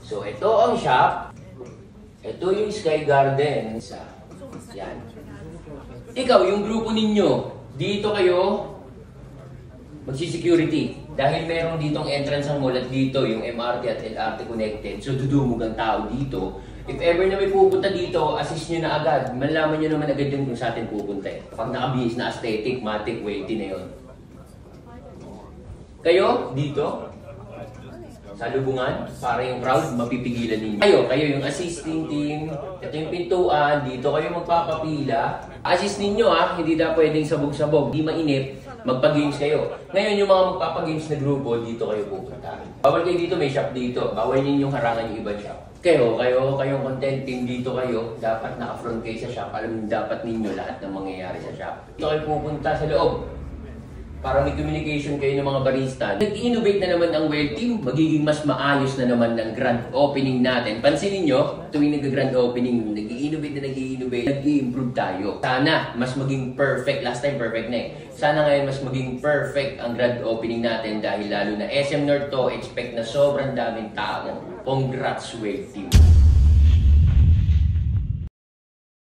So, ito ang shop. Ito yung Sky Garden. Yan. Ikaw, yung grupo ninyo, dito kayo magsi-security. Dahil meron ditong entrance ang mall at dito yung MRT at LRT connected. So, dudumog ang tao dito. If ever na may pupunta dito, assist nyo na agad. Malaman nyo naman agad yung kung sa atin pupunta eh. Kapag nakabihis na aesthetic, matic, weighty na yun. Kayo, dito, sa lubungan, para yung crowd, mapipigilan ninyo. Kayo yung assisting team, ito yung pintuan, dito kayo magpapapila. Assist ninyo hindi na pwedeng sabog-sabog, di mainip, magpa-games kayo. Ngayon yung mga magpapa-games na grupo, dito kayo pupunta. Bawal kayo dito, may shop dito. Bawal ninyong harangan yung ibang shop. Kayong content team dito kayo, dapat naka-front kayo sa shop. Alam dapat ninyo lahat ng mangyayari sa shop. Dito kayo pupunta sa loob. Para may communication kayo ng mga barista. Nag-innovate na naman ang Well Team, magiging mas maayos na naman ng grand opening natin. Pansinin nyo, tuwing nag-grand opening, nag-i-innovate, nag-i-improve tayo. Sana mas maging perfect, last time perfect na eh. Sana ngayon mas maging perfect ang grand opening natin dahil lalo na SM North to, expect na sobrang daming tao. Congrats Well Team!